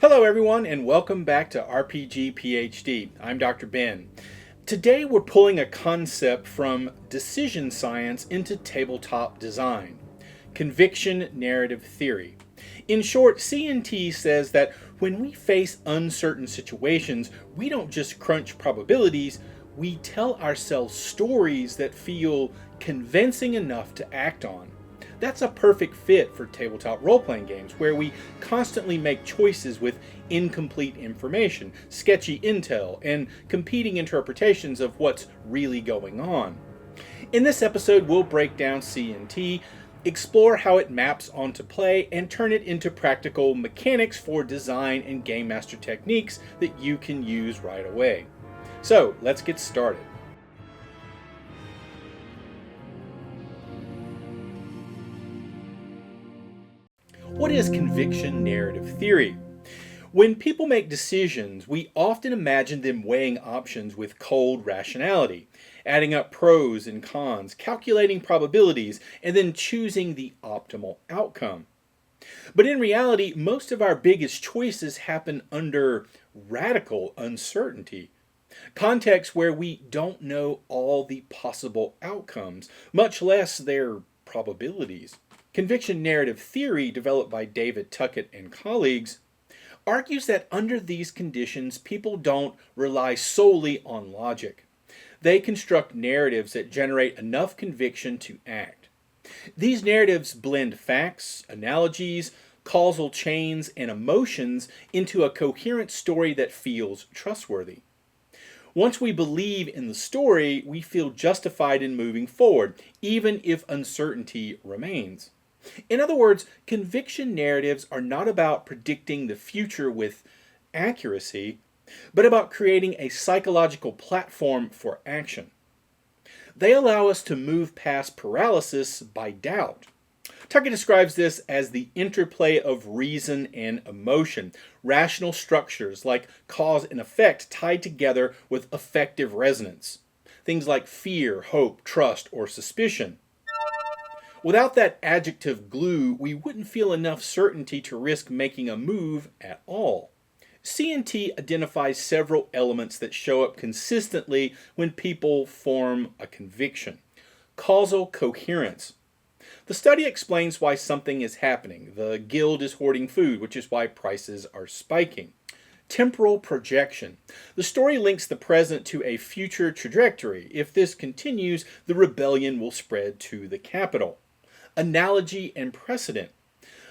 Hello everyone and welcome back to RPG PhD. I'm Dr. Ben. Today we're pulling a concept from decision science into tabletop design. Conviction narrative theory. In short, CNT says that when we face uncertain situations, we don't just crunch probabilities, we tell ourselves stories that feel convincing enough to act on. That's a perfect fit for tabletop role-playing games where we constantly make choices with incomplete information, sketchy intel, and competing interpretations of what's really going on. In this episode, we'll break down CNT, explore how it maps onto play, and turn it into practical mechanics for design and game master techniques that you can use right away. So, let's get started. What is conviction narrative theory? When people make decisions, we often imagine them weighing options with cold rationality, adding up pros and cons, calculating probabilities, and then choosing the optimal outcome. But in reality, most of our biggest choices happen under radical uncertainty. Contexts where we don't know all the possible outcomes, much less their probabilities. Conviction narrative theory, developed by David Tuckett and colleagues, argues that under these conditions, people don't rely solely on logic. They construct narratives that generate enough conviction to act. These narratives blend facts, analogies, causal chains, and emotions into a coherent story that feels trustworthy. Once we believe in the story, we feel justified in moving forward, even if uncertainty remains. In other words, conviction narratives are not about predicting the future with accuracy, but about creating a psychological platform for action. They allow us to move past paralysis by doubt. Tuckett describes this as the interplay of reason and emotion, rational structures like cause and effect tied together with affective resonance. Things like fear, hope, trust, or suspicion. Without that adjective glue, we wouldn't feel enough certainty to risk making a move at all. CNT identifies several elements that show up consistently when people form a conviction. Causal coherence. The study explains why something is happening. The guild is hoarding food, which is why prices are spiking. Temporal projection. The story links the present to a future trajectory. If this continues, the rebellion will spread to the capital. Analogy and precedent.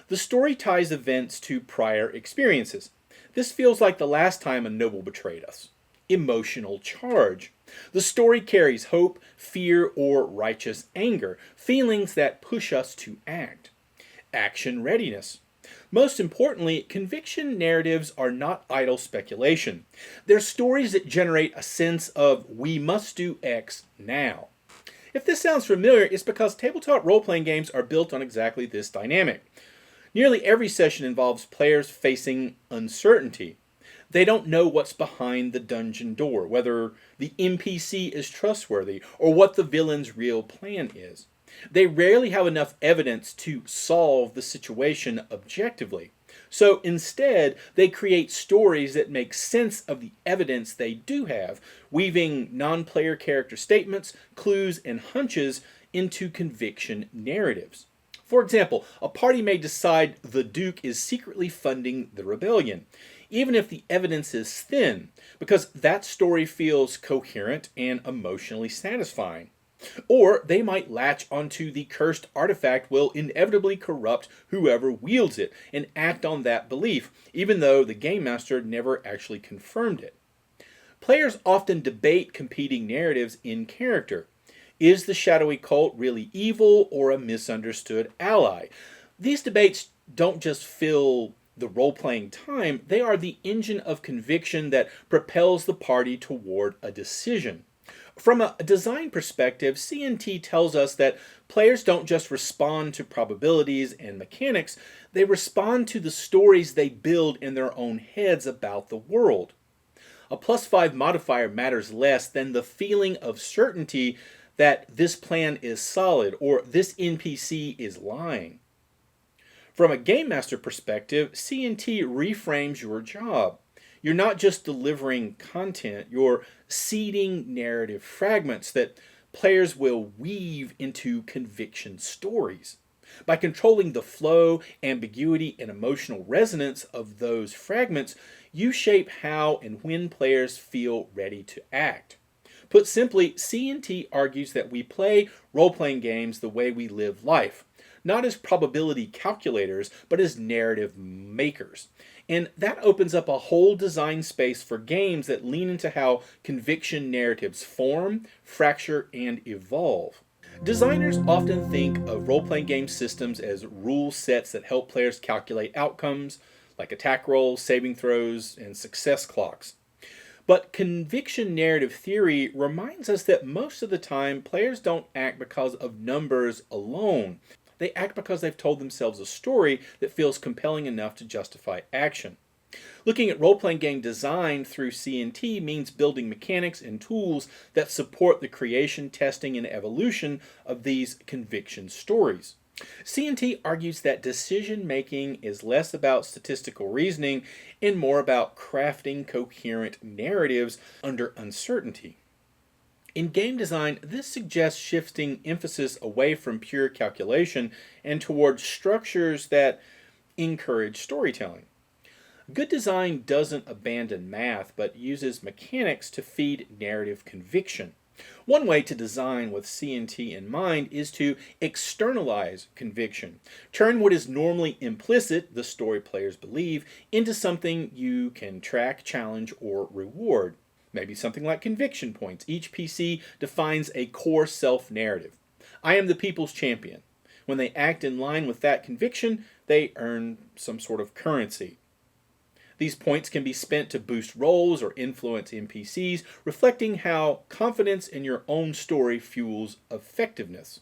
The story ties events to prior experiences. This feels like the last time a noble betrayed us. Emotional charge. The story carries hope, fear, or righteous anger, feelings that push us to act. Action readiness. Most importantly, conviction narratives are not idle speculation. They're stories that generate a sense of we must do X now. If this sounds familiar, it's because tabletop role-playing games are built on exactly this dynamic. Nearly every session involves players facing uncertainty. They don't know what's behind the dungeon door, whether the NPC is trustworthy, or what the villain's real plan is. They rarely have enough evidence to solve the situation objectively. So instead, they create stories that make sense of the evidence they do have, weaving non-player character statements, clues, and hunches into conviction narratives. For example, a party may decide the Duke is secretly funding the rebellion, even if the evidence is thin, because that story feels coherent and emotionally satisfying. Or they might latch onto the cursed artifact will inevitably corrupt whoever wields it and act on that belief, even though the game master never actually confirmed it. Players often debate competing narratives in character. Is the shadowy cult really evil or a misunderstood ally? These debates don't just fill the role-playing time, they are the engine of conviction that propels the party toward a decision. From a design perspective, CNT tells us that players don't just respond to probabilities and mechanics, they respond to the stories they build in their own heads about the world. A +5 modifier matters less than the feeling of certainty that this plan is solid or this NPC is lying. From a game master perspective, C&T reframes your job. You're not just delivering content, you're seeding narrative fragments that players will weave into conviction stories. By controlling the flow, ambiguity, and emotional resonance of those fragments, you shape how and when players feel ready to act. Put simply, C&T argues that we play role-playing games the way we live life, not as probability calculators, but as narrative makers. And that opens up a whole design space for games that lean into how conviction narratives form, fracture, and evolve. Designers often think of role-playing game systems as rule sets that help players calculate outcomes, like attack rolls, saving throws, and success clocks. But conviction narrative theory reminds us that most of the time players don't act because of numbers alone. They act because they've told themselves a story that feels compelling enough to justify action. Looking at role-playing game design through C&T means building mechanics and tools that support the creation, testing, and evolution of these conviction stories. C&T argues that decision-making is less about statistical reasoning and more about crafting coherent narratives under uncertainty. In game design, this suggests shifting emphasis away from pure calculation and towards structures that encourage storytelling. Good design doesn't abandon math, but uses mechanics to feed narrative conviction. One way to design with C&T in mind is to externalize conviction. Turn what is normally implicit, the story players believe, into something you can track, challenge, or reward. Maybe something like conviction points. Each PC defines a core self-narrative. I am the people's champion. When they act in line with that conviction, they earn some sort of currency. These points can be spent to boost rolls or influence NPCs, reflecting how confidence in your own story fuels effectiveness.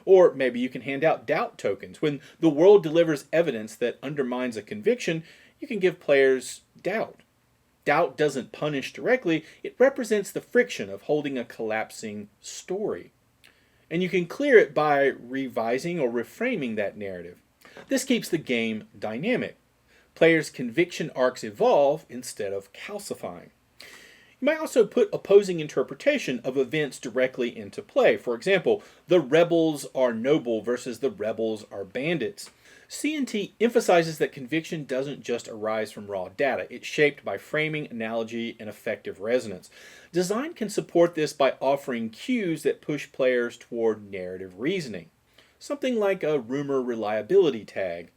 Or maybe you can hand out doubt tokens. When the world delivers evidence that undermines a conviction, you can give players doubt. Doubt doesn't punish directly, it represents the friction of holding a collapsing story. And you can clear it by revising or reframing that narrative. This keeps the game dynamic. Players' conviction arcs evolve instead of calcifying. You might also put opposing interpretation of events directly into play. For example, the rebels are noble versus the rebels are bandits. C&T emphasizes that conviction doesn't just arise from raw data. It's shaped by framing, analogy, and effective resonance. Design can support this by offering cues that push players toward narrative reasoning. Something like a rumor reliability tag.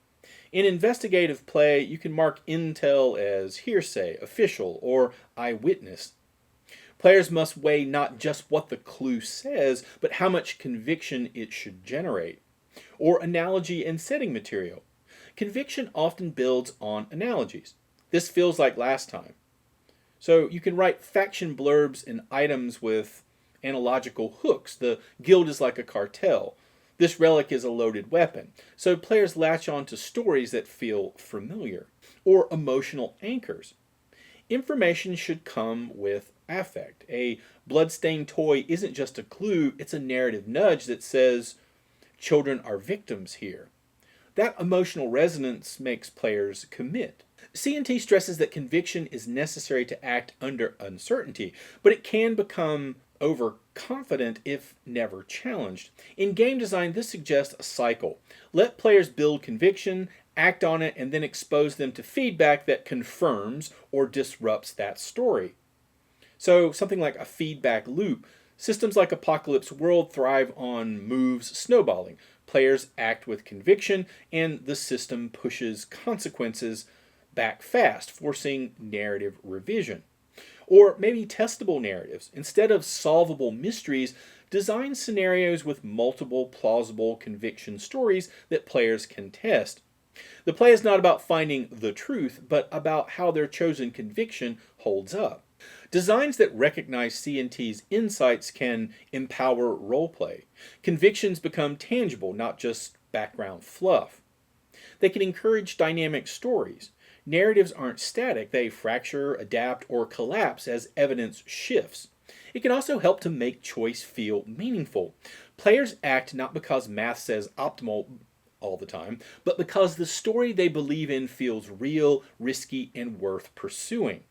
In investigative play, you can mark intel as hearsay, official, or eyewitness. Players must weigh not just what the clue says, but how much conviction it should generate. Or analogy and setting material. Conviction often builds on analogies. This feels like last time. So you can write faction blurbs and items with analogical hooks. The guild is like a cartel. This relic is a loaded weapon, so players latch on to stories that feel familiar. Or emotional anchors. Information should come with affect. A bloodstained toy isn't just a clue, it's a narrative nudge that says, children are victims here. That emotional resonance makes players commit. C&T stresses that conviction is necessary to act under uncertainty, but it can become overconfident if never challenged. In game design, this suggests a cycle. Let players build conviction, act on it, and then expose them to feedback that confirms or disrupts that story. So something like a feedback loop. Systems like Apocalypse World thrive on moves snowballing. Players act with conviction, and the system pushes consequences back fast, forcing narrative revision. Or maybe testable narratives. Instead of solvable mysteries, design scenarios with multiple plausible conviction stories that players can test. The play is not about finding the truth, but about how their chosen conviction holds up. Designs that recognize C&T's insights can empower roleplay. Convictions become tangible, not just background fluff. They can encourage dynamic stories. Narratives aren't static, they fracture, adapt, or collapse as evidence shifts. It can also help to make choice feel meaningful. Players act not because math says optimal, all the time, but because the story they believe in feels real, risky, and worth pursuing.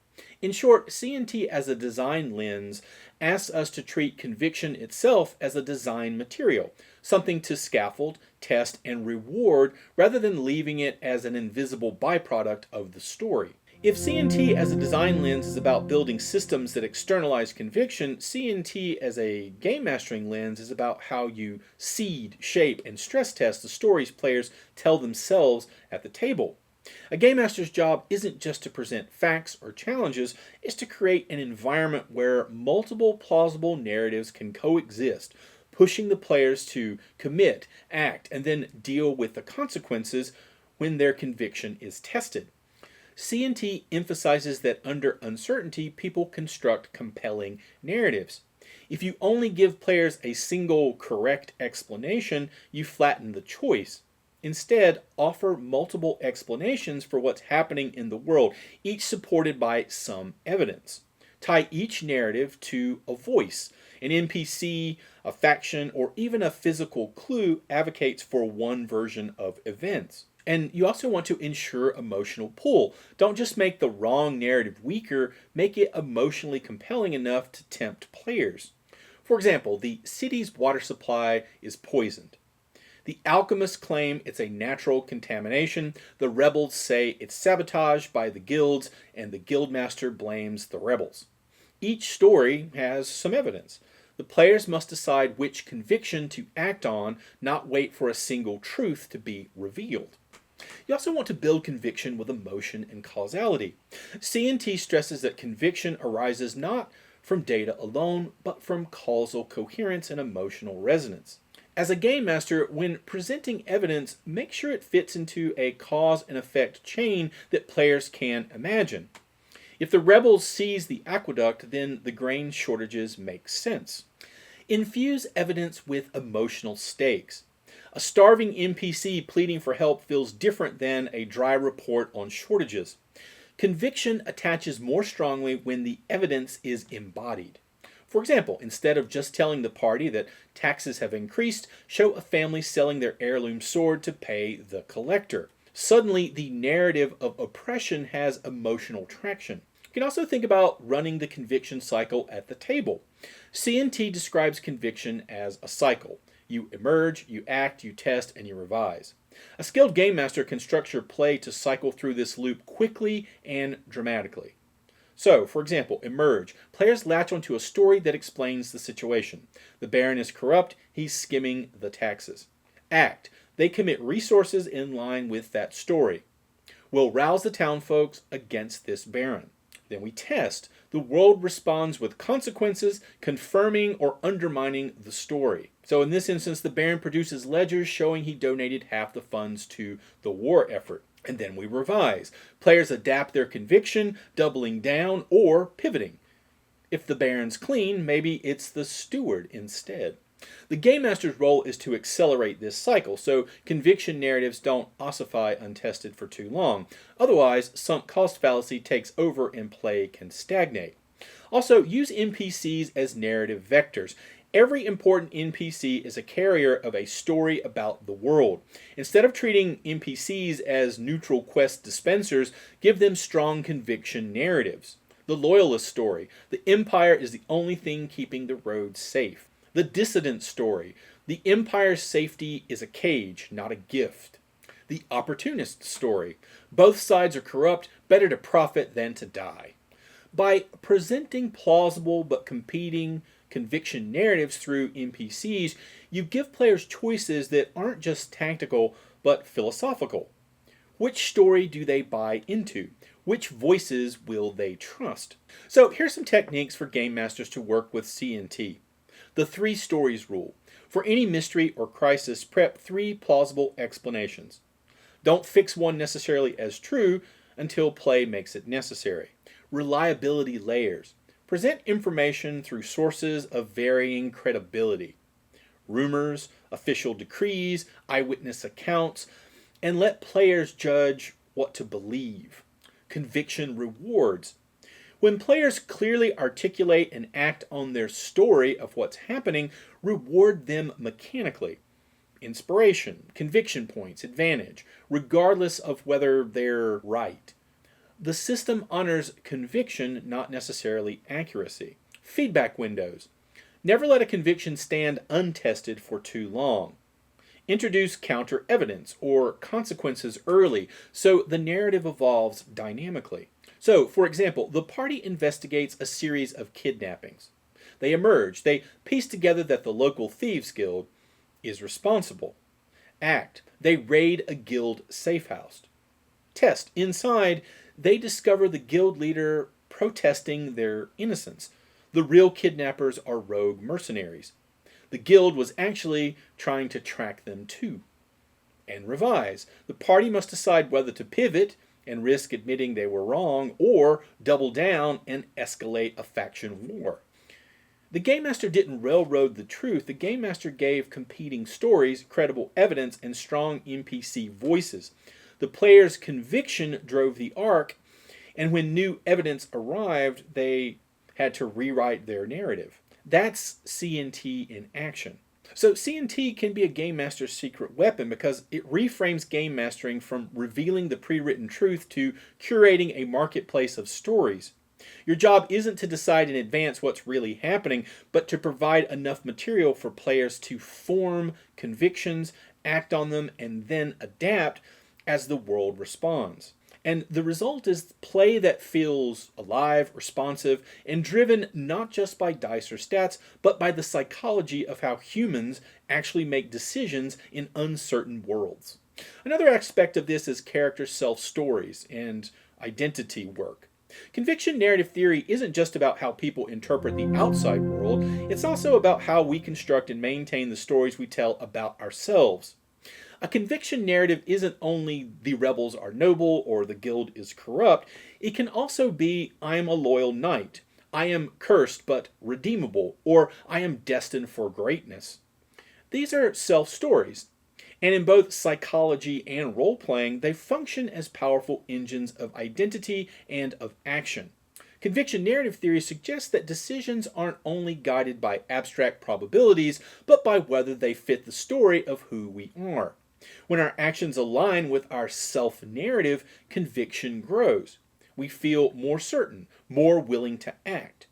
In short, C&T as a design lens asks us to treat conviction itself as a design material, something to scaffold, test, and reward rather than leaving it as an invisible byproduct of the story. If C&T as a design lens is about building systems that externalize conviction, C&T as a game mastering lens is about how you seed, shape, and stress test the stories players tell themselves at the table. A game master's job isn't just to present facts or challenges, it's to create an environment where multiple plausible narratives can coexist, pushing the players to commit, act, and then deal with the consequences when their conviction is tested. C&T emphasizes that under uncertainty, people construct compelling narratives. If you only give players a single correct explanation, you flatten the choice. Instead, offer multiple explanations for what's happening in the world, each supported by some evidence. Tie each narrative to a voice. An NPC, a faction, or even a physical clue advocates for one version of events. And you also want to ensure emotional pull. Don't just make the wrong narrative weaker, make it emotionally compelling enough to tempt players. For example, the city's water supply is poisoned. The alchemists claim it's a natural contamination, the rebels say it's sabotage by the guilds, and the guildmaster blames the rebels. Each story has some evidence. The players must decide which conviction to act on, not wait for a single truth to be revealed. You also want to build conviction with emotion and causality. C&T stresses that conviction arises not from data alone, but from causal coherence and emotional resonance. As a game master, when presenting evidence, make sure it fits into a cause and effect chain that players can imagine. If the rebels seize the aqueduct, then the grain shortages make sense. Infuse evidence with emotional stakes. A starving NPC pleading for help feels different than a dry report on shortages. Conviction attaches more strongly when the evidence is embodied. For example, instead of just telling the party that taxes have increased, show a family selling their heirloom sword to pay the collector. Suddenly, the narrative of oppression has emotional traction. You can also think about running the conviction cycle at the table. C&T describes conviction as a cycle. You emerge, you act, you test, and you revise. A skilled game master can structure play to cycle through this loop quickly and dramatically. So, for example, emerge. Players latch onto a story that explains the situation. The Baron is corrupt, he's skimming the taxes. Act. They commit resources in line with that story. We'll rouse the townfolks against this Baron. Then we test. The world responds with consequences, confirming or undermining the story. So in this instance, the Baron produces ledgers showing he donated half the funds to the war effort. And then we revise. Players adapt their conviction, doubling down or pivoting. If the Baron's clean, maybe it's the steward instead. The Game Master's role is to accelerate this cycle, so conviction narratives don't ossify untested for too long. Otherwise, sunk cost fallacy takes over and play can stagnate. Also, use NPCs as narrative vectors. Every important NPC is a carrier of a story about the world. Instead of treating NPCs as neutral quest dispensers, give them strong conviction narratives. The Loyalist story. The Empire is the only thing keeping the roads safe. The Dissident story. The Empire's safety is a cage, not a gift. The Opportunist story. Both sides are corrupt, better to profit than to die. By presenting plausible but competing conviction narratives through NPCs, you give players choices that aren't just tactical but philosophical. Which story do they buy into? Which voices will they trust? So here's some techniques for game masters to work with C&T. The 3 stories rule. For any mystery or crisis, prep 3 plausible explanations. Don't fix one necessarily as true until play makes it necessary. Reliability layers. Present information through sources of varying credibility. Rumors, official decrees, eyewitness accounts, and let players judge what to believe. Conviction rewards. When players clearly articulate and act on their story of what's happening, reward them mechanically. inspiration, conviction points, advantage, regardless of whether they're right. The system honors conviction, not necessarily accuracy. Feedback windows. Never let a conviction stand untested for too long. Introduce counter evidence or consequences early so the narrative evolves dynamically. So, for example, the party investigates a series of kidnappings. They emerge, they piece together that the local thieves guild is responsible. Act, they raid a guild safe house. Test, inside, they discover the guild leader protesting their innocence. The real kidnappers are rogue mercenaries. The guild was actually trying to track them too. And revise. The party must decide whether to pivot and risk admitting they were wrong, or double down and escalate a faction war. The Game Master didn't railroad the truth. The Game Master gave competing stories, credible evidence, and strong NPC voices. The player's conviction drove the arc, and when new evidence arrived, they had to rewrite their narrative. That's C&T in action. So C&T can be a Game Master's secret weapon because it reframes game mastering from revealing the pre-written truth to curating a marketplace of stories. Your job isn't to decide in advance what's really happening, but to provide enough material for players to form convictions, act on them, and then adapt as the world responds. And the result is play that feels alive, responsive, and driven not just by dice or stats, but by the psychology of how humans actually make decisions in uncertain worlds. Another aspect of this is character self-stories and identity work. Conviction narrative theory isn't just about how people interpret the outside world, it's also about how we construct and maintain the stories we tell about ourselves. A conviction narrative isn't only the rebels are noble or the guild is corrupt, it can also be I am a loyal knight, I am cursed but redeemable, or I am destined for greatness. These are self-stories, and in both psychology and role-playing, they function as powerful engines of identity and of action. Conviction narrative theory suggests that decisions aren't only guided by abstract probabilities, but by whether they fit the story of who we are. When our actions align with our self-narrative, conviction grows. We feel more certain, more willing to act.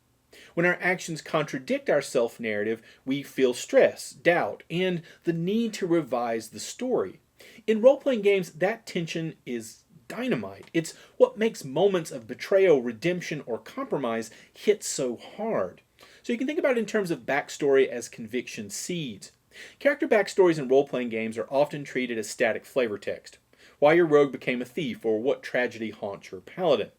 When our actions contradict our self-narrative, we feel stress, doubt, and the need to revise the story. In role-playing games, that tension is dynamite. It's what makes moments of betrayal, redemption, or compromise hit so hard. So you can think about it in terms of backstory as conviction seeds. Character backstories in role-playing games are often treated as static flavor text. Why your rogue became a thief, or what tragedy haunts your paladin.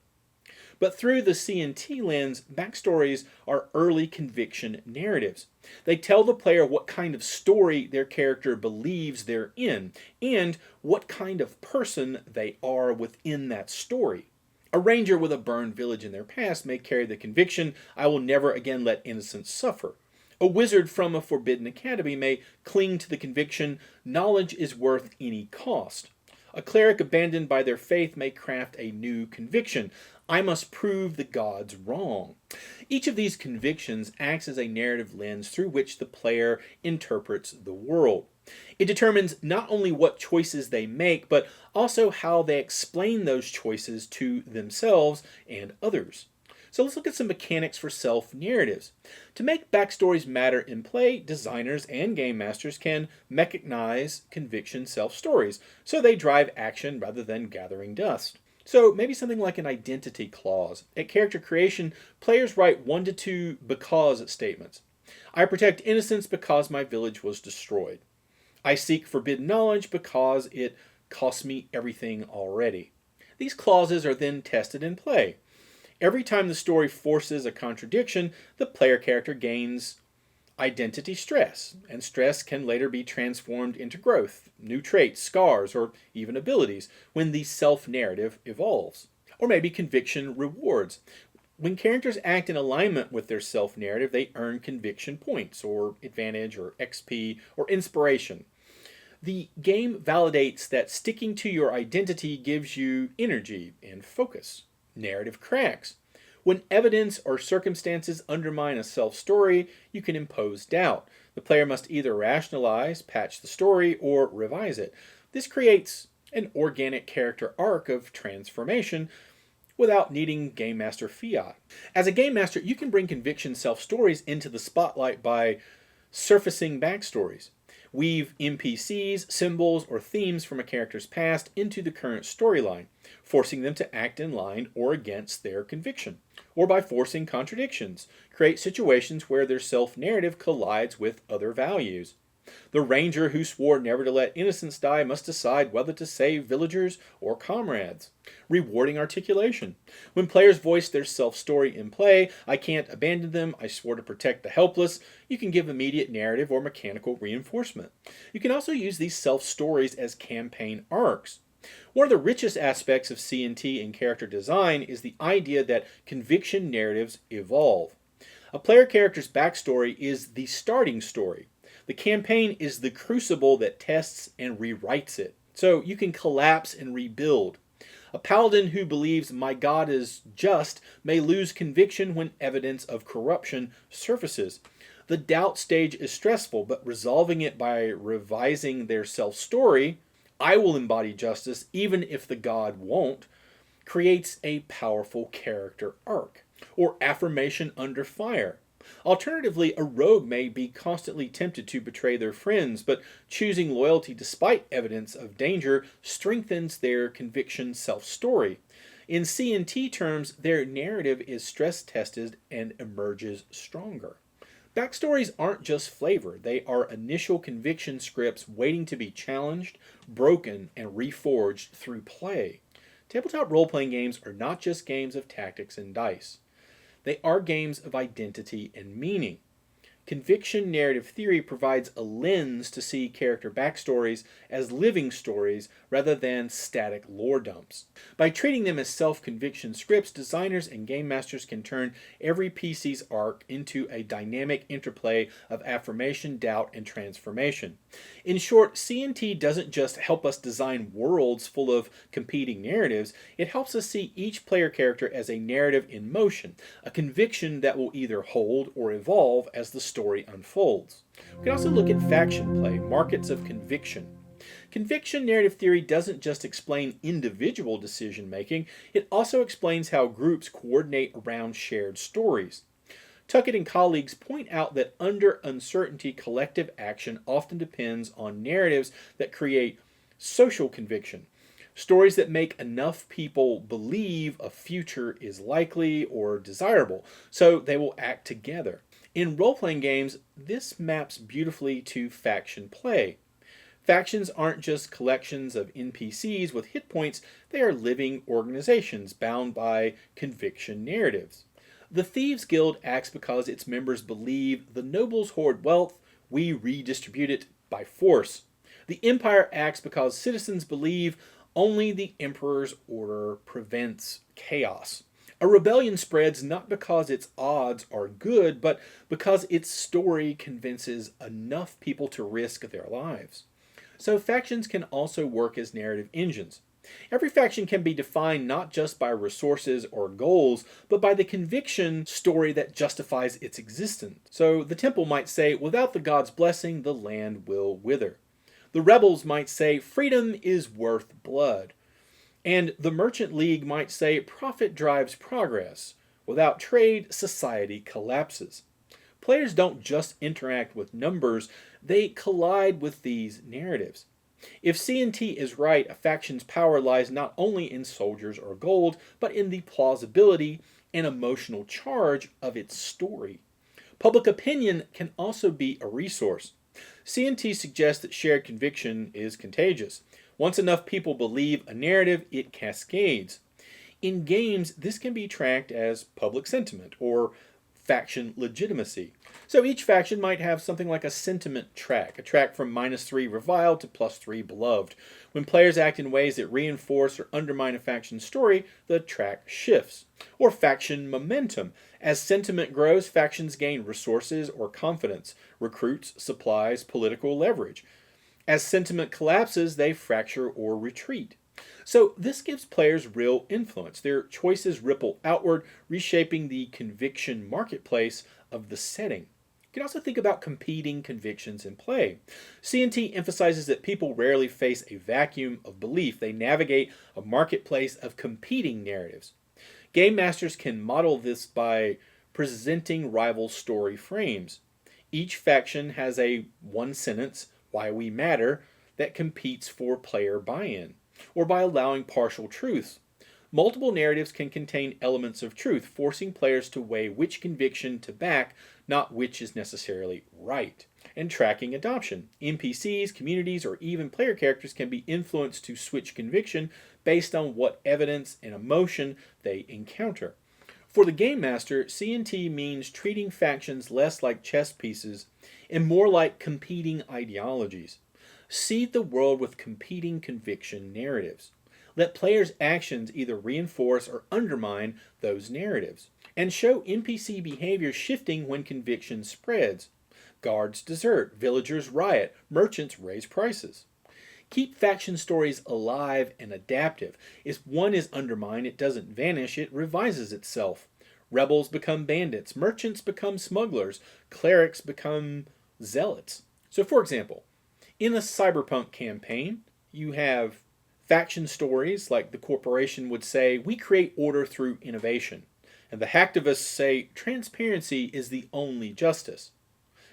But through the C&T lens, backstories are early conviction narratives. They tell the player what kind of story their character believes they're in, and what kind of person they are within that story. A ranger with a burned village in their past may carry the conviction, I will never again let innocents suffer. A wizard from a forbidden academy may cling to the conviction, knowledge is worth any cost. A cleric abandoned by their faith may craft a new conviction, I must prove the gods wrong. Each of these convictions acts as a narrative lens through which the player interprets the world. It determines not only what choices they make, but also how they explain those choices to themselves and others. So let's look at some mechanics for self-narratives. To make backstories matter in play, designers and game masters can mechanize conviction self-stories, so they drive action rather than gathering dust. So maybe something like an identity clause. At character creation, players write 1 to 2 because statements. I protect innocence because my village was destroyed. I seek forbidden knowledge because it cost me everything already. These clauses are then tested in play. Every time the story forces a contradiction, the player character gains identity stress, and stress can later be transformed into growth, new traits, scars, or even abilities when the self-narrative evolves. Or maybe conviction rewards. When characters act in alignment with their self-narrative, they earn conviction points, or advantage, or XP, or inspiration. The game validates that sticking to your identity gives you energy and focus. Narrative cracks. When evidence or circumstances undermine a self-story, you can impose doubt. The player must either rationalize, patch the story, or revise it. This creates an organic character arc of transformation without needing Game Master fiat. As a Game Master, you can bring conviction self-stories into the spotlight by surfacing backstories. Weave NPCs, symbols, or themes from a character's past into the current storyline, forcing them to act in line or against their conviction. Or by forcing contradictions, create situations where their self-narrative collides with other values. The ranger who swore never to let innocents die must decide whether to save villagers or comrades. Rewarding articulation. When players voice their self-story in play, I can't abandon them, I swore to protect the helpless, you can give immediate narrative or mechanical reinforcement. You can also use these self-stories as campaign arcs. One of the richest aspects of C&T in character design is the idea that conviction narratives evolve. A player character's backstory is the starting story. The campaign is the crucible that tests and rewrites it. So you can collapse and rebuild. A paladin who believes my God is just may lose conviction when evidence of corruption surfaces. The doubt stage is stressful, but resolving it by revising their self-story, I will embody justice even if the God won't, creates a powerful character arc. Or affirmation under fire. Alternatively, a rogue may be constantly tempted to betray their friends, but choosing loyalty despite evidence of danger strengthens their conviction self-story. In C&T terms, their narrative is stress-tested and emerges stronger. Backstories aren't just flavor, they are initial conviction scripts waiting to be challenged, broken, and reforged through play. Tabletop role-playing games are not just games of tactics and dice. They are games of identity and meaning. Conviction narrative theory provides a lens to see character backstories as living stories rather than static lore dumps. By treating them as self-conviction scripts, designers and game masters can turn every PC's arc into a dynamic interplay of affirmation, doubt, and transformation. In short, C&T doesn't just help us design worlds full of competing narratives, it helps us see each player character as a narrative in motion, a conviction that will either hold or evolve as the story unfolds. We can also look at faction play, markets of conviction. Conviction narrative theory doesn't just explain individual decision making, it also explains how groups coordinate around shared stories. Tuckett and colleagues point out that under uncertainty, collective action often depends on narratives that create social conviction. Stories that make enough people believe a future is likely or desirable, so they will act together. In role-playing games, this maps beautifully to faction play. Factions aren't just collections of NPCs with hit points, they are living organizations bound by conviction narratives. The Thieves Guild acts because its members believe the nobles hoard wealth, we redistribute it by force. The Empire acts because citizens believe only the Emperor's order prevents chaos. A rebellion spreads not because its odds are good, but because its story convinces enough people to risk their lives. So factions can also work as narrative engines. Every faction can be defined not just by resources or goals, but by the conviction story that justifies its existence. So the temple might say, without the god's blessing, the land will wither. The rebels might say, freedom is worth blood. And the merchant league might say, profit drives progress. Without trade, society collapses. Players don't just interact with numbers, they collide with these narratives. If C&T is right, a faction's power lies not only in soldiers or gold, but in the plausibility and emotional charge of its story. Public opinion can also be a resource. C&T suggests that shared conviction is contagious. Once enough people believe a narrative, it cascades. In games, this can be tracked as public sentiment or faction legitimacy. So each faction might have something like a sentiment track, a track from -3 reviled to +3 beloved. When players act in ways that reinforce or undermine a faction's story, the track shifts. Or faction momentum. As sentiment grows, factions gain resources or confidence, recruits, supplies, political leverage. As sentiment collapses, they fracture or retreat. So this gives players real influence. Their choices ripple outward, reshaping the conviction marketplace of the setting. You can also think about competing convictions in play. C&T emphasizes that people rarely face a vacuum of belief. They navigate a marketplace of competing narratives. Game masters can model this by presenting rival story frames. Each faction has a one sentence, why we matter, that competes for player buy-in, or by allowing partial truths. Multiple narratives can contain elements of truth, forcing players to weigh which conviction to back, not which is necessarily right. And tracking adoption. NPCs, communities, or even player characters can be influenced to switch conviction based on what evidence and emotion they encounter. For the Game Master, C&T means treating factions less like chess pieces and more like competing ideologies. Seed the world with competing conviction narratives. Let players' actions either reinforce or undermine those narratives. And show NPC behavior shifting when conviction spreads. Guards desert, villagers riot, merchants raise prices. Keep faction stories alive and adaptive. If one is undermined, it doesn't vanish, it revises itself. Rebels become bandits, merchants become smugglers, clerics become zealots. So for example, in a cyberpunk campaign, you have faction stories like the corporation would say, we create order through innovation. And the hacktivists say, transparency is the only justice.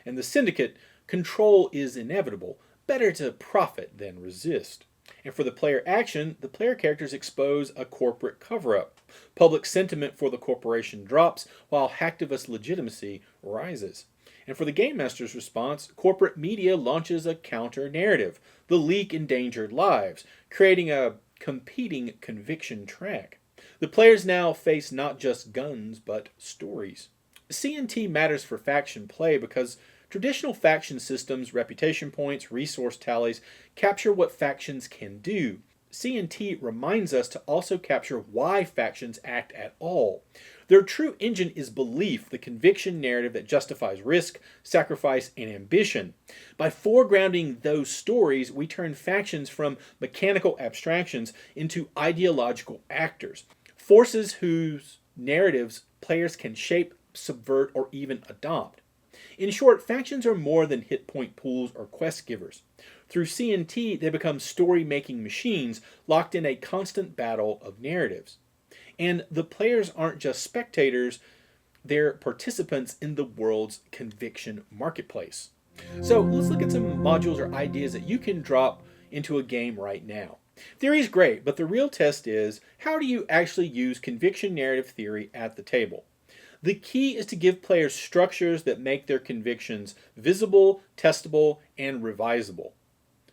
And the syndicate, control is inevitable. Better to profit than resist. And for the player action, the player characters expose a corporate cover-up. Public sentiment for the corporation drops, while hacktivist legitimacy rises. And for the Game Master's response, corporate media launches a counter-narrative. The leak endangered lives, creating a competing conviction track. The players now face not just guns, but stories. C&T matters for faction play because traditional faction systems, reputation points, resource tallies, capture what factions can do. C&T reminds us to also capture why factions act at all. Their true engine is belief, the conviction narrative that justifies risk, sacrifice, and ambition. By foregrounding those stories, we turn factions from mechanical abstractions into ideological actors, forces whose narratives players can shape, subvert, or even adopt. In short, factions are more than hit point pools or quest givers. Through C&T, they become story-making machines locked in a constant battle of narratives. And the players aren't just spectators, they're participants in the world's conviction marketplace. So let's look at some modules or ideas that you can drop into a game right now. Theory is great, but the real test is, how do you actually use conviction narrative theory at the table? The key is to give players structures that make their convictions visible, testable, and revisable.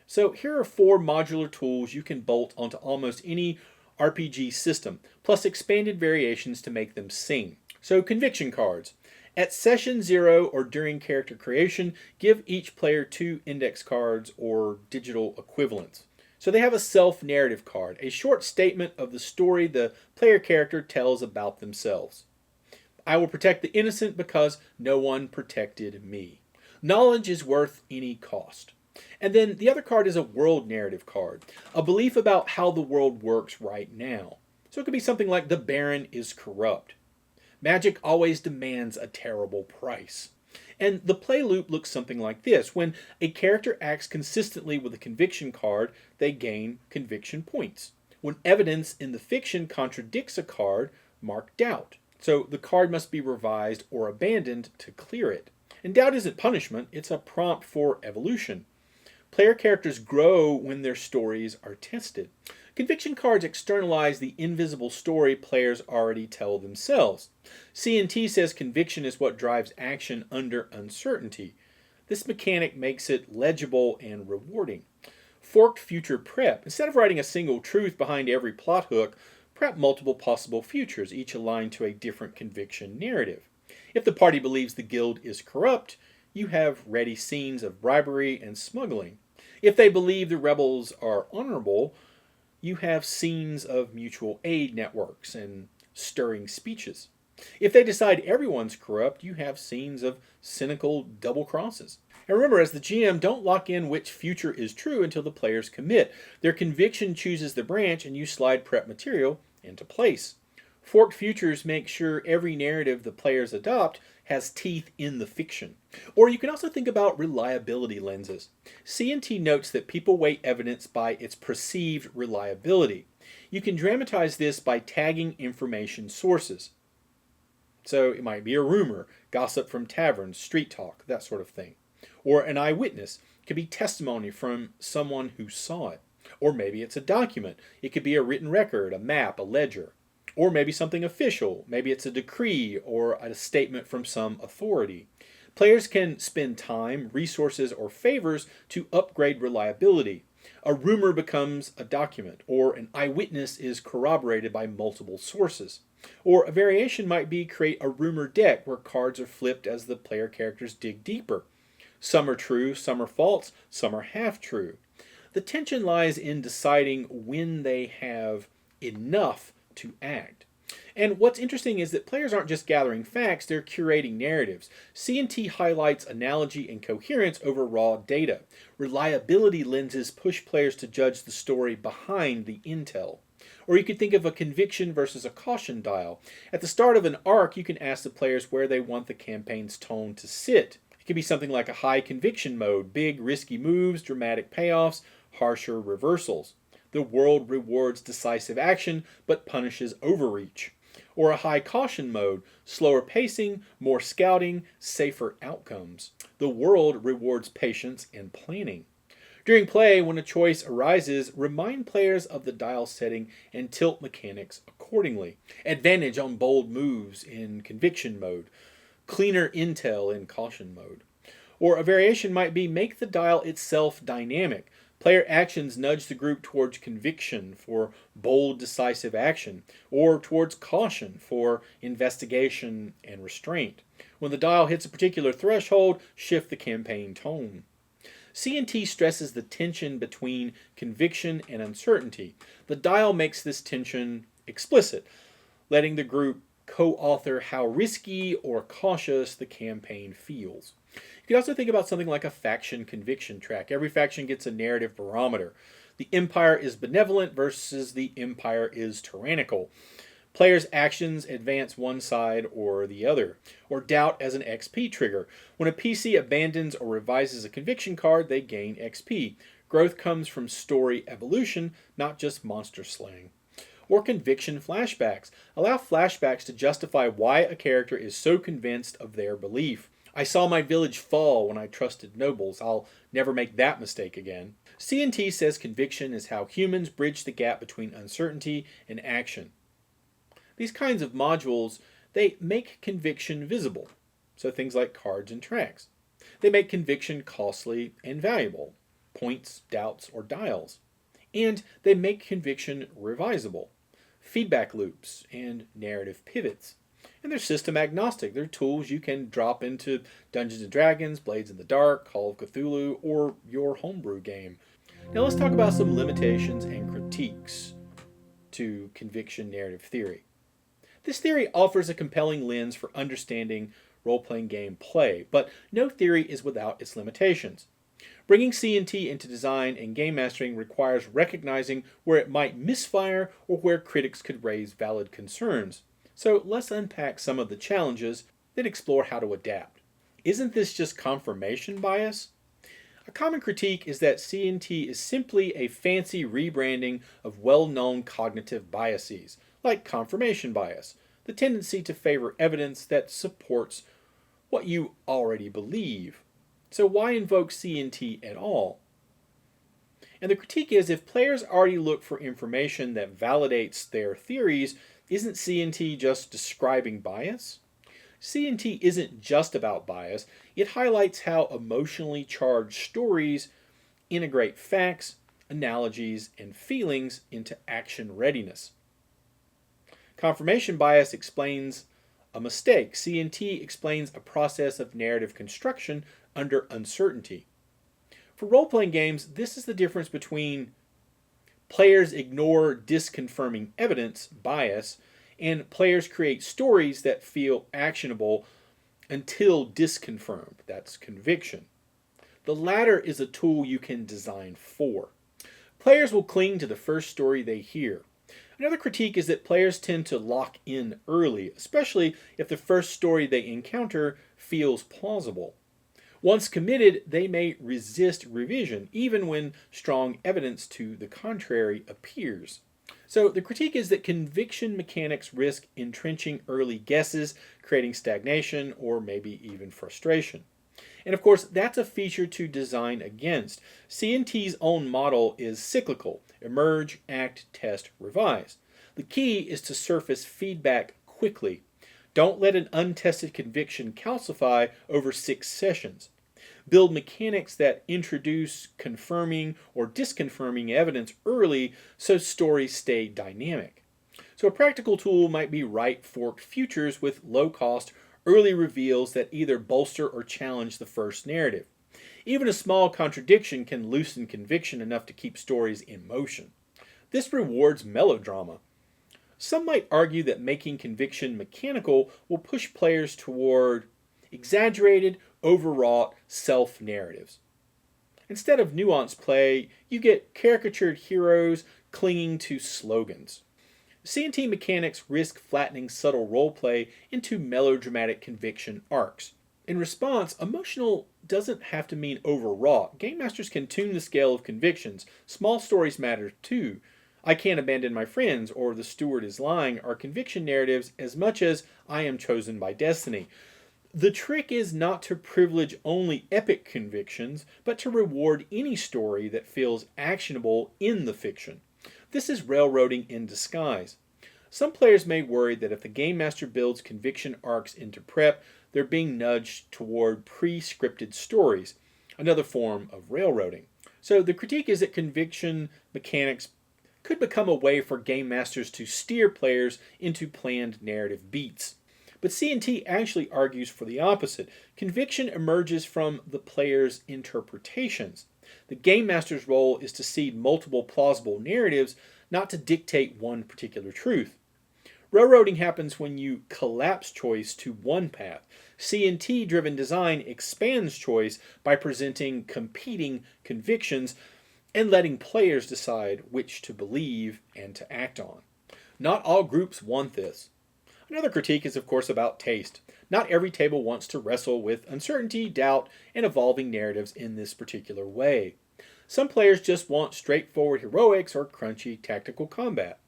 So here are 4 modular tools you can bolt onto almost any RPG system, plus expanded variations to make them sing. So conviction cards. At session 0 or during character creation, give each player 2 index cards or digital equivalents. So they have a self-narrative card, a short statement of the story the player character tells about themselves. I will protect the innocent because no one protected me. Knowledge is worth any cost. And then the other card is a world narrative card, a belief about how the world works right now. So it could be something like the Baron is corrupt. Magic always demands a terrible price. And the play loop looks something like this. When a character acts consistently with a conviction card, they gain conviction points. When evidence in the fiction contradicts a card, mark doubt. So the card must be revised or abandoned to clear it. And doubt isn't punishment, it's a prompt for evolution. Player characters grow when their stories are tested. Conviction cards externalize the invisible story players already tell themselves. C&T says conviction is what drives action under uncertainty. This mechanic makes it legible and rewarding. Forked future prep. Instead of writing a single truth behind every plot hook, prep multiple possible futures, each aligned to a different conviction narrative. If the party believes the guild is corrupt, you have ready scenes of bribery and smuggling. If they believe the rebels are honorable, you have scenes of mutual aid networks and stirring speeches. If they decide everyone's corrupt, you have scenes of cynical double crosses. And remember, as the GM, don't lock in which future is true until the players commit. Their conviction chooses the branch, and you slide prep material into place. Forked futures make sure every narrative the players adopt has teeth in the fiction. Or you can also think about reliability lenses. C&T notes that people weigh evidence by its perceived reliability. You can dramatize this by tagging information sources. So it might be a rumor, gossip from taverns, street talk, that sort of thing. Or an eyewitness. It could be testimony from someone who saw it. Or maybe it's a document. It could be a written record, a map, a ledger. Or maybe something official. Maybe it's a decree or a statement from some authority. Players can spend time, resources, or favors to upgrade reliability. A rumor becomes a document, or an eyewitness is corroborated by multiple sources. Or a variation might be create a rumor deck where cards are flipped as the player characters dig deeper. Some are true, some are false, some are half true. The tension lies in deciding when they have enough to act. And what's interesting is that players aren't just gathering facts, they're curating narratives. C&T highlights analogy and coherence over raw data. Reliability lenses push players to judge the story behind the intel. Or you could think of a conviction versus a caution dial. At the start of an arc, you can ask the players where they want the campaign's tone to sit. It could be something like a high conviction mode, big risky moves, dramatic payoffs, harsher reversals. The world rewards decisive action but punishes overreach. Or a high caution mode, slower pacing, more scouting, safer outcomes. The world rewards patience and planning. During play, when a choice arises, remind players of the dial setting and tilt mechanics accordingly. Advantage on bold moves in conviction mode. Cleaner intel in caution mode. Or a variation might be make the dial itself dynamic. Player actions nudge the group towards conviction for bold, decisive action, or towards caution for investigation and restraint. When the dial hits a particular threshold, shift the campaign tone. C&T stresses the tension between conviction and uncertainty. The dial makes this tension explicit, letting the group co-author how risky or cautious the campaign feels. You could also think about something like a faction conviction track. Every faction gets a narrative barometer. The Empire is benevolent versus the Empire is tyrannical. Players' actions advance one side or the other. Or doubt as an XP trigger. When a PC abandons or revises a conviction card, they gain XP. Growth comes from story evolution, not just monster slaying. Or conviction flashbacks. Allow flashbacks to justify why a character is so convinced of their belief. I saw my village fall when I trusted nobles. I'll never make that mistake again. C&T says conviction is how humans bridge the gap between uncertainty and action. These kinds of modules, they make conviction visible. So things like cards and tracks. They make conviction costly and valuable. Points, doubts, or dials. And they make conviction revisable. Feedback loops and narrative pivots. And they're system agnostic. They're tools you can drop into Dungeons & Dragons, Blades in the Dark, Call of Cthulhu, or your homebrew game. Now let's talk about some limitations and critiques to conviction narrative theory. This theory offers a compelling lens for understanding role-playing game play, but no theory is without its limitations. Bringing C&T into design and game mastering requires recognizing where it might misfire or where critics could raise valid concerns. So let's unpack some of the challenges, then explore how to adapt. Isn't this just confirmation bias? A common critique is that C&T is simply a fancy rebranding of well-known cognitive biases, like confirmation bias, the tendency to favor evidence that supports what you already believe. So why invoke C&T at all? And the critique is if players already look for information that validates their theories, isn't C&T just describing bias? C&T isn't just about bias. It highlights how emotionally charged stories integrate facts, analogies, and feelings into action readiness. Confirmation bias explains a mistake. C&T explains a process of narrative construction under uncertainty. For role-playing games, this is the difference between players ignore disconfirming evidence, bias, and players create stories that feel actionable until disconfirmed. That's conviction. The latter is a tool you can design for. Players will cling to the first story they hear. Another critique is that players tend to lock in early, especially if the first story they encounter feels plausible. Once committed, they may resist revision, even when strong evidence to the contrary appears. So the critique is that conviction mechanics risk entrenching early guesses, creating stagnation, or maybe even frustration. And of course, that's a feature to design against. C&T's own model is cyclical: emerge, act, test, revise. The key is to surface feedback quickly. Don't let an untested conviction calcify over 6 sessions. Build mechanics that introduce confirming or disconfirming evidence early so stories stay dynamic. So a practical tool might be right forked futures with low-cost early reveals that either bolster or challenge the first narrative. Even a small contradiction can loosen conviction enough to keep stories in motion. This rewards melodrama. Some might argue that making conviction mechanical will push players toward exaggerated, overwrought self-narratives. Instead of nuanced play, you get caricatured heroes clinging to slogans. C&T mechanics risk flattening subtle roleplay into melodramatic conviction arcs. In response, emotional doesn't have to mean overwrought. Game masters can tune the scale of convictions. Small stories matter too. I can't abandon my friends, or the steward is lying, are conviction narratives as much as I am chosen by destiny. The trick is not to privilege only epic convictions, but to reward any story that feels actionable in the fiction. This is railroading in disguise. Some players may worry that if the game master builds conviction arcs into prep, they're being nudged toward pre-scripted stories, another form of railroading. So the critique is that conviction mechanics could become a way for game masters to steer players into planned narrative beats. But C&T actually argues for the opposite. Conviction emerges from the player's interpretations. The game master's role is to seed multiple plausible narratives, not to dictate one particular truth. Railroading happens when you collapse choice to one path. C&T-driven design expands choice by presenting competing convictions and letting players decide which to believe and to act on. Not all groups want this. Another critique is, of course, about taste. Not every table wants to wrestle with uncertainty, doubt, and evolving narratives in this particular way. Some players just want straightforward heroics or crunchy tactical combat.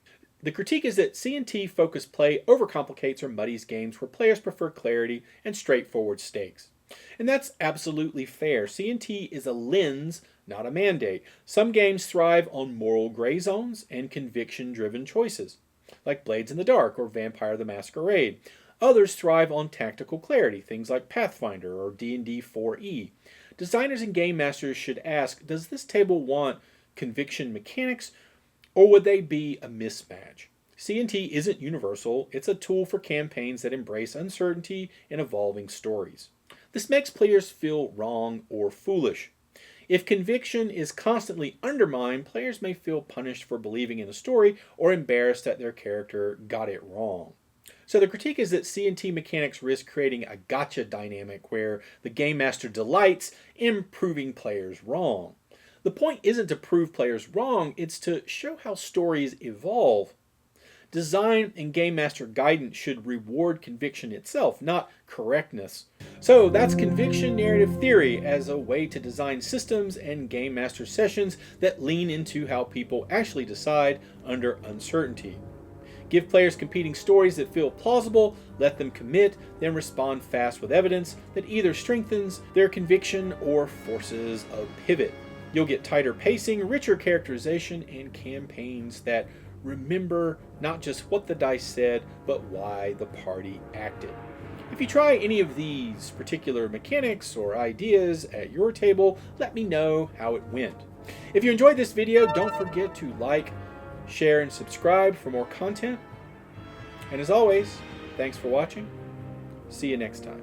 The critique is that C&T-focused play overcomplicates or muddies games where players prefer clarity and straightforward stakes. And that's absolutely fair. C&T is a lens, not a mandate. Some games thrive on moral gray zones and conviction-driven choices, like Blades in the Dark or Vampire the Masquerade. Others thrive on tactical clarity, things like Pathfinder or D&D 4e. Designers and game masters should ask, does this table want conviction mechanics, or would they be a mismatch? C&T isn't universal. It's a tool for campaigns that embrace uncertainty and evolving stories. This makes players feel wrong or foolish. If conviction is constantly undermined, players may feel punished for believing in a story or embarrassed that their character got it wrong. So the critique is that C&T mechanics risk creating a gotcha dynamic where the game master delights in proving players wrong. The point isn't to prove players wrong, it's to show how stories evolve. Design and game master guidance should reward conviction itself, not correctness. So that's conviction narrative theory as a way to design systems and game master sessions that lean into how people actually decide under uncertainty. Give players competing stories that feel plausible, let them commit, then respond fast with evidence that either strengthens their conviction or forces a pivot. You'll get tighter pacing, richer characterization, and campaigns that remember not just what the dice said, but why the party acted. If you try any of these particular mechanics or ideas at your table, let me know how it went. If you enjoyed this video, don't forget to like, share, and subscribe for more content. And as always, thanks for watching. See you next time.